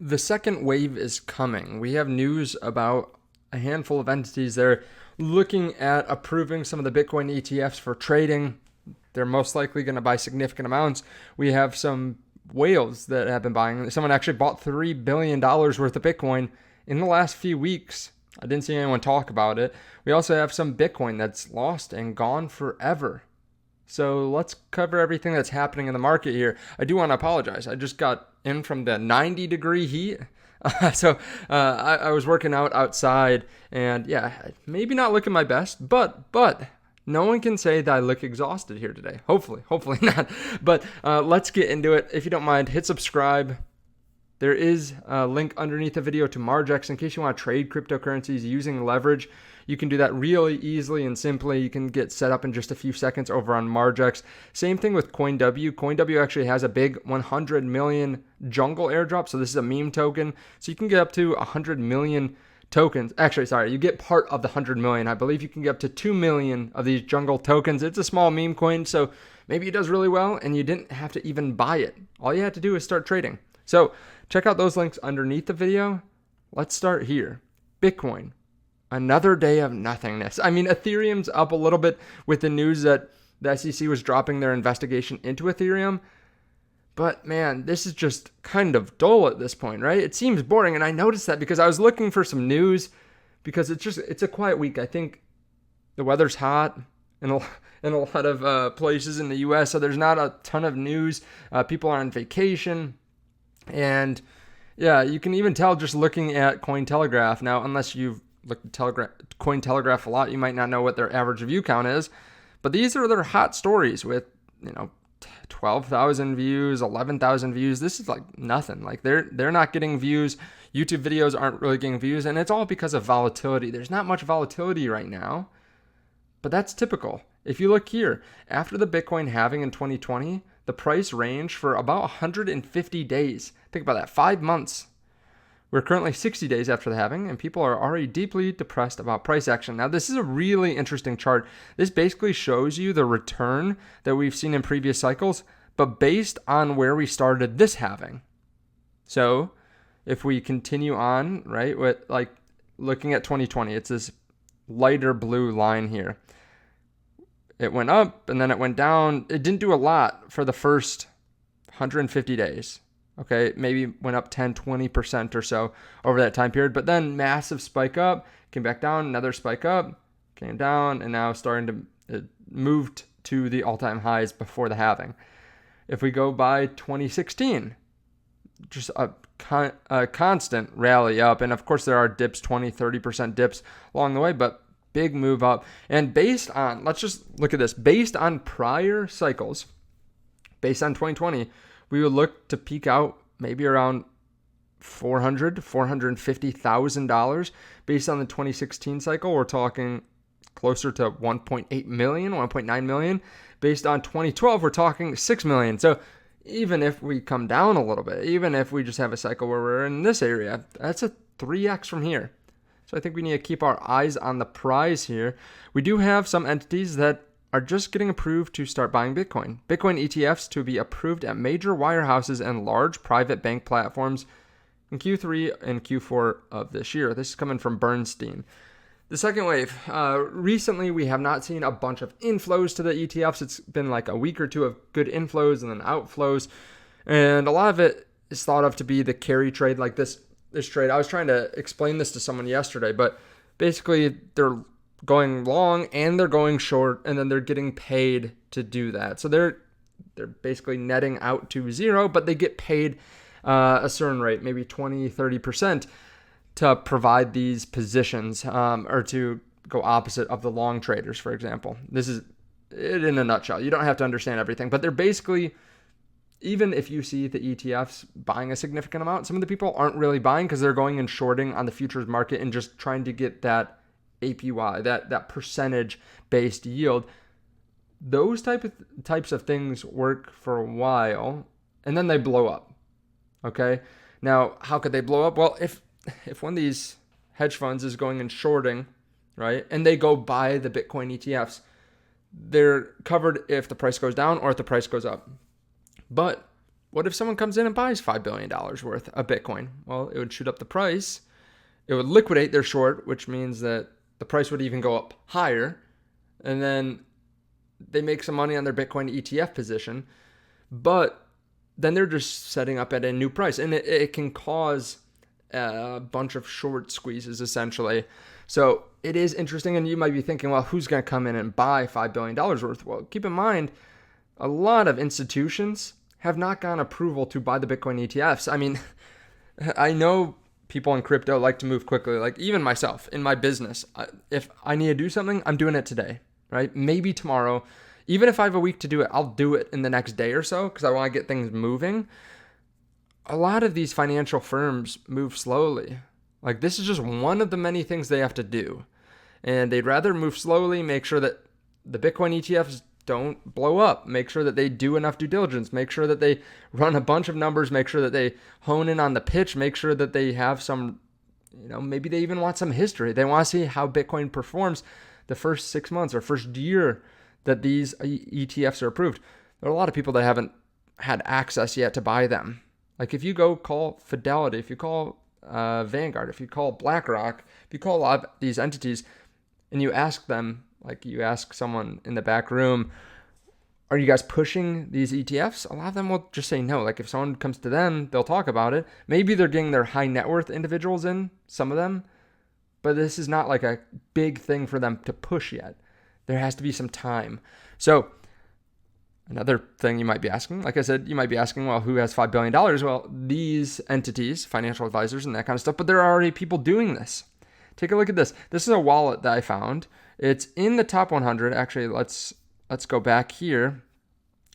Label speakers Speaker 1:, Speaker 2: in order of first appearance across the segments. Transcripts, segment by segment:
Speaker 1: The second wave is coming. We have news about a handful of entities that are looking at approving some of the Bitcoin ETFs for trading. They're most likely going to buy significant amounts. We have some whales that have been buying. Someone actually bought $3 billion worth of Bitcoin in the last few weeks. I didn't see anyone talk about it. We also have some Bitcoin that's lost and gone forever. So let's cover everything that's happening in the market here. I do want to apologize. I just got in from the 90-degree heat. I was working out outside, and yeah, maybe not looking my best, but no one can say that I look exhausted here today. Hopefully not. But let's get into it. If you don't mind, hit subscribe. There is a link underneath the video to MargeX in case you want to trade cryptocurrencies using leverage. You can do that really easily and simply. You can get set up in just a few seconds over on MargeX. Same thing with CoinW. CoinW actually has a big 100 million jungle airdrop. So this is a meme token. So you can get up to 100 million tokens. Actually, sorry, you get part of the 100 million. I believe you can get up to 2 million of these jungle tokens. It's a small meme coin, so maybe it does really well and you didn't have to even buy it. All you had to do is start trading. So check out those links underneath the video. Let's start here. Bitcoin. Another day of nothingness. I mean, Ethereum's up a little bit with the news that the SEC was dropping their investigation into Ethereum. But man, this is just kind of dull at this point, right? It seems boring. And I noticed that because I was looking for some news because it's a quiet week. I think the weather's hot in a lot of places in the US. So there's not a ton of news. People are on vacation. And yeah, you can even tell just looking at Cointelegraph. Now, unless you've looked at Cointelegraph a lot, you might not know what their average view count is. But these are their hot stories with, 12,000 views, 11,000 views. This is like nothing. Like they're not getting views. YouTube videos aren't really getting views, and it's all because of volatility. There's not much volatility right now, but that's typical. If you look here, after the Bitcoin halving in 2020, the price ranged for about 150 days. Think about that, 5 months. We're currently 60 days after the halving, and people are already deeply depressed about price action. Now, this is a really interesting chart. This basically shows you the return that we've seen in previous cycles, but based on where we started this halving. So, if we continue on, right, with like looking at 2020, it's this lighter blue line here. It went up, and then it went down. It didn't do a lot for the first 150 days. Okay, maybe went up 10, 20% or so over that time period, but then massive spike up, came back down, another spike up, came down, and now starting to moved to the all-time highs before the halving. If we go by 2016, just a constant rally up, and of course there are dips, 20, 30% dips along the way, but big move up. And based on, let's just look at this, based on prior cycles, based on 2020, we would look to peak out maybe around $450,000. Based on the 2016 cycle, we're talking closer to 1.8 million, 1.9 million. Based on 2012, we're talking 6 million. So even if we come down a little bit, even if we just have a cycle where we're in this area, that's a 3x from here. So I think we need to keep our eyes on the prize here. We do have some entities that are just getting approved to start buying Bitcoin. Bitcoin ETFs to be approved at major wirehouses and large private bank platforms in Q3 and Q4 of this year. This is coming from Bernstein. The second wave. Recently, we have not seen a bunch of inflows to the ETFs. It's been like a week or two of good inflows and then outflows. And a lot of it is thought of to be the carry trade, like this trade. I was trying to explain this to someone yesterday, but basically they're going long and they're going short, and then they're getting paid to do that. So they're basically netting out to zero, but they get paid a certain rate, maybe 20, 30% to provide these positions or to go opposite of the long traders, for example. This is it in a nutshell. You don't have to understand everything, but they're basically, even if you see the ETFs buying a significant amount, some of the people aren't really buying because they're going and shorting on the futures market and just trying to get that APY, that percentage-based yield. Those types of things work for a while, and then they blow up. Okay? Now, how could they blow up? Well, if one of these hedge funds is going and shorting, right, and they go buy the Bitcoin ETFs, they're covered if the price goes down or if the price goes up. But what if someone comes in and buys $5 billion worth of Bitcoin? Well, it would shoot up the price. It would liquidate their short, which means that the price would even go up higher. And then they make some money on their Bitcoin ETF position. But then they're just setting up at a new price. And it can cause a bunch of short squeezes, essentially. So it is interesting. And you might be thinking, well, who's going to come in and buy $5 billion worth? Well, keep in mind, a lot of institutions have not gotten approval to buy the Bitcoin ETFs. I mean, I know people in crypto like to move quickly. Like even myself in my business, if I need to do something, I'm doing it today, right? Maybe tomorrow. Even if I have a week to do it, I'll do it in the next day or so because I want to get things moving. A lot of these financial firms move slowly. Like this is just one of the many things they have to do. And they'd rather move slowly, make sure that the Bitcoin ETFs don't blow up, make sure that they do enough due diligence, make sure that they run a bunch of numbers, make sure that they hone in on the pitch, make sure that they have some, maybe they even want some history. They want to see how Bitcoin performs the first 6 months or first year that these ETFs are approved. There are a lot of people that haven't had access yet to buy them. Like if you go call Fidelity, if you call Vanguard, if you call BlackRock, if you call a lot of these entities and you ask them, like you ask someone in the back room, are you guys pushing these ETFs? A lot of them will just say no. Like if someone comes to them, they'll talk about it. Maybe they're getting their high net worth individuals in, some of them, but this is not like a big thing for them to push yet. There has to be some time. So another thing you might be asking, like I said, you might be asking, well, who has $5 billion? Well, these entities, financial advisors and that kind of stuff, but there are already people doing this. Take a look at this. This is a wallet that I found. It's in the top 100. Actually, let's go back here.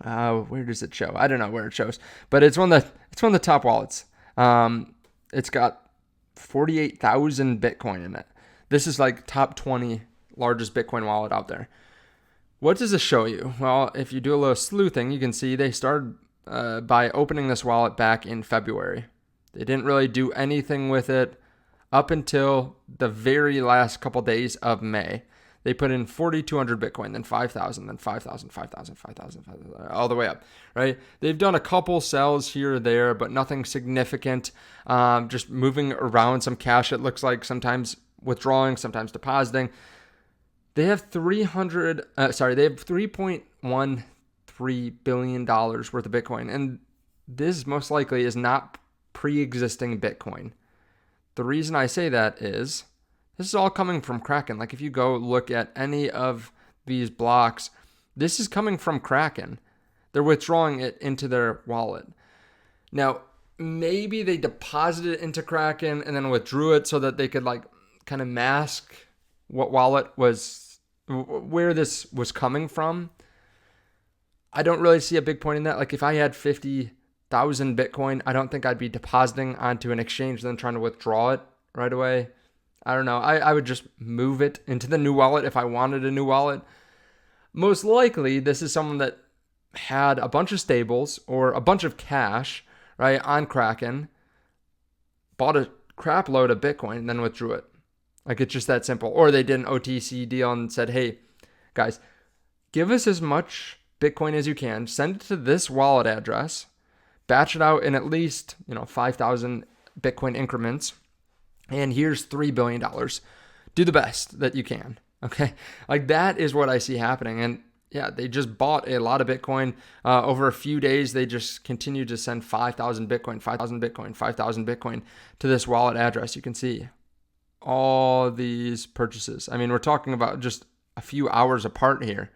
Speaker 1: Where does it show? I don't know where it shows, but it's one of the top wallets. It's got 48,000 Bitcoin in it. This is like top 20 largest Bitcoin wallet out there. What does this show you? Well, if you do a little sleuthing, you can see they started by opening this wallet back in February. They didn't really do anything with it up until the very last couple days of May. They put in 4,200 Bitcoin, then 5,000, then 5,000, 5,000, 5,000, 5,000, all the way up, right? They've done a couple sells here or there, but nothing significant. Just moving around some cash, it looks like, sometimes withdrawing, sometimes depositing. They have $3.13 billion worth of Bitcoin, and this most likely is not pre-existing Bitcoin. The reason I say that is this is all coming from Kraken. Like if you go look at any of these blocks, this is coming from Kraken. They're withdrawing it into their wallet. Now, maybe they deposited it into Kraken and then withdrew it so that they could like kind of mask what wallet was, where this was coming from. I don't really see a big point in that. Like if I had 50,000 Bitcoin, I don't think I'd be depositing onto an exchange and then trying to withdraw it right away. I don't know. I would just move it into the new wallet if I wanted a new wallet. Most likely, this is someone that had a bunch of stables or a bunch of cash, right, on Kraken, bought a crap load of Bitcoin, and then withdrew it. Like, it's just that simple. Or they did an OTC deal and said, hey, guys, give us as much Bitcoin as you can. Send it to this wallet address. Batch it out in at least, 5,000 Bitcoin increments. And here's $3 billion. Do the best that you can. Okay. Like that is what I see happening. And yeah, they just bought a lot of Bitcoin. Over a few days, they just continued to send 5,000 Bitcoin, 5,000 Bitcoin, 5,000 Bitcoin to this wallet address. You can see all these purchases. I mean, we're talking about just a few hours apart here.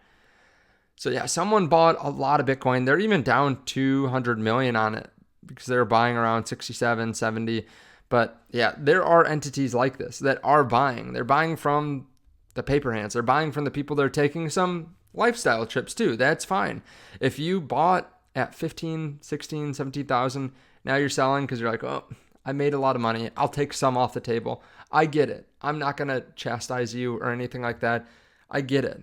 Speaker 1: So yeah, someone bought a lot of Bitcoin. They're even down 200 million on it because they're buying around 67, 70. But yeah, there are entities like this that are buying. They're buying from the paper hands. They're buying from the people that are taking some lifestyle trips too. That's fine. If you bought at 15, 16, 17,000, now you're selling because you're like, oh, I made a lot of money. I'll take some off the table. I get it. I'm not going to chastise you or anything like that. I get it.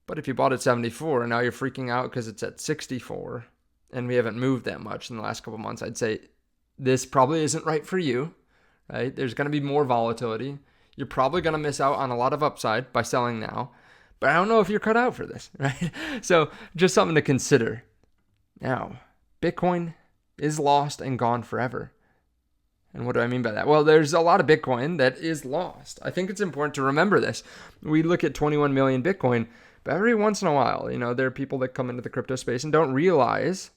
Speaker 1: But if you bought at 74 and now you're freaking out because it's at 64 and we haven't moved that much in the last couple of months, I'd say this probably isn't right for you, right? There's going to be more volatility. You're probably going to miss out on a lot of upside by selling now, but I don't know if you're cut out for this, right? So just something to consider. Now, Bitcoin is lost and gone forever. And what do I mean by that? Well, there's a lot of Bitcoin that is lost. I think it's important to remember this. We look at 21 million Bitcoin, but every once in a while, there are people that come into the crypto space and don't realize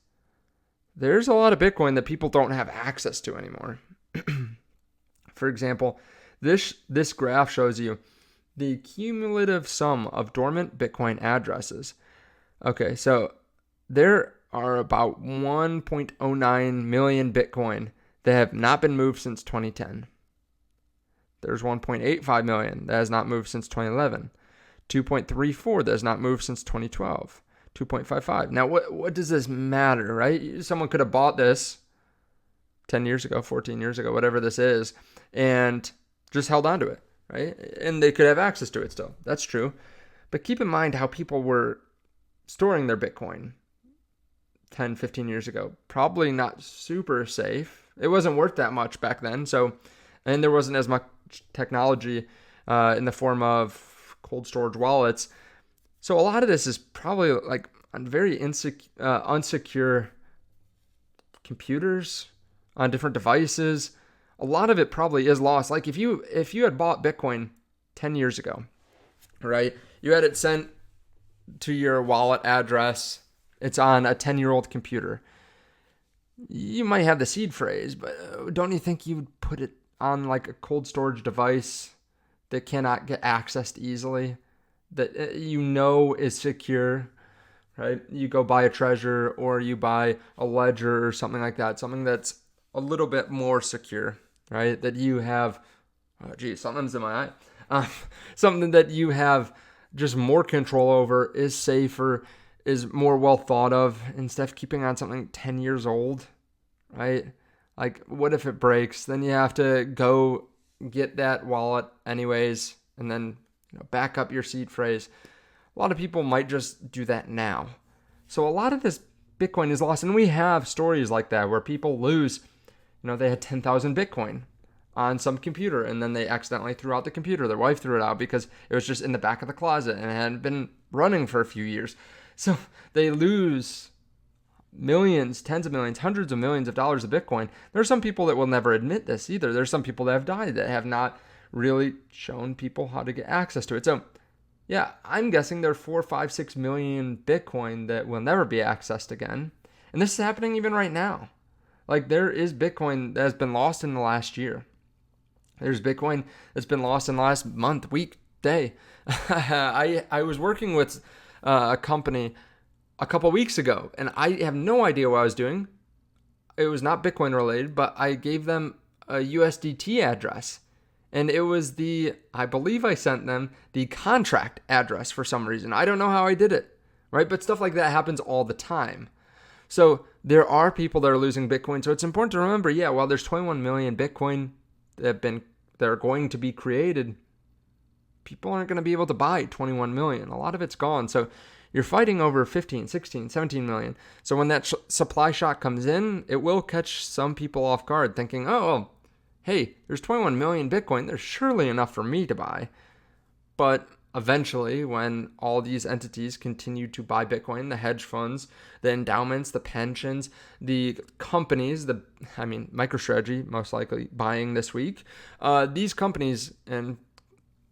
Speaker 1: there's a lot of Bitcoin that people don't have access to anymore. For example, this graph shows you the cumulative sum of dormant Bitcoin addresses. Okay, so there are about 1.09 million Bitcoin that have not been moved since 2010. There's 1.85 million that has not moved since 2011. 2.34 that has not moved since 2012. 2.55. Now, what does this matter, right? Someone could have bought this 10 years ago, 14 years ago, whatever this is, and just held on to it, right? And they could have access to it still. That's true. But keep in mind how people were storing their Bitcoin 10, 15 years ago. Probably not super safe. It wasn't worth that much back then. And there wasn't as much technology in the form of cold storage wallets. So a lot of this is probably like on very unsecure computers on different devices. A lot of it probably is lost. Like if you had bought Bitcoin 10 years ago, right? You had it sent to your wallet address. It's on a 10-year-old computer. You might have the seed phrase, but don't you think you would put it on like a cold storage device that cannot get accessed easily, that is secure, right? You go buy a Treasure or you buy a Ledger or something like that, something that's a little bit more secure, right? That you have, something's in my eye. Something that you have just more control over, is safer, is more well thought of, instead of keeping on something 10 years old, right? Like, what if it breaks? Then you have to go get that wallet anyways, and then back up your seed phrase. A lot of people might just do that now. So a lot of this Bitcoin is lost, and we have stories like that where people lose, they had 10,000 Bitcoin on some computer, and then they accidentally threw out the computer. Their wife threw it out because it was just in the back of the closet and it hadn't been running for a few years. So they lose millions, tens of millions, hundreds of millions of dollars of Bitcoin. There are some people that will never admit this either. There's some people that have died that have not really shown people how to get access to it. So yeah, I'm guessing there are 4, 5, 6 million Bitcoin that will never be accessed again. And this is happening even right now. Like, there is Bitcoin that has been lost in the last year. There's Bitcoin that's been lost in the last month, week, day. I was working with a company a couple weeks ago, and I have no idea what I was doing. It was not Bitcoin related, but I gave them a USDT address. And it was I believe I sent them the contract address for some reason. I don't know how I did it, right? But stuff like that happens all the time. So there are people that are losing Bitcoin. So it's important to remember, while there's 21 million Bitcoin that are going to be created, people aren't going to be able to buy 21 million. A lot of it's gone. So you're fighting over 15, 16, 17 million. So when that supply shock comes in, it will catch some people off guard thinking, hey, there's 21 million Bitcoin. There's surely enough for me to buy. But eventually, when all these entities continue to buy Bitcoin, the hedge funds, the endowments, the pensions, the companies, MicroStrategy most likely buying this week, these companies and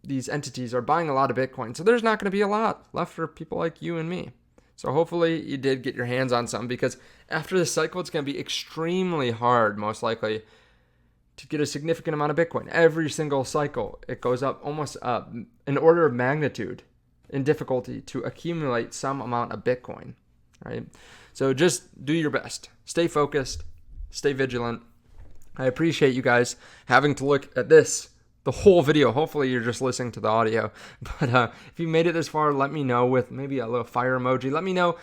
Speaker 1: these entities are buying a lot of Bitcoin. So there's not going to be a lot left for people like you and me. So hopefully you did get your hands on some, because after this cycle, it's going to be extremely hard, most likely, to get a significant amount of Bitcoin. Every single cycle, it goes up almost an order of magnitude in difficulty to accumulate some amount of Bitcoin, right? So just do your best. Stay focused. Stay vigilant. I appreciate you guys having to look at the whole video. Hopefully you're just listening to the audio. But if you made it this far, let me know with maybe a little fire emoji. Let me know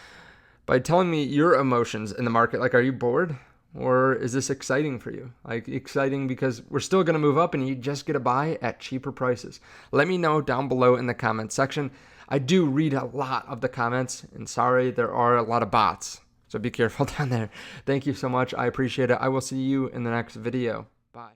Speaker 1: by telling me your emotions in the market. Like, are you bored? Or is this exciting for you? Like, exciting because we're still going to move up and you just get to buy at cheaper prices. Let me know down below in the comments section. I do read a lot of the comments, and sorry, there are a lot of bots. So be careful down there. Thank you so much. I appreciate it. I will see you in the next video. Bye.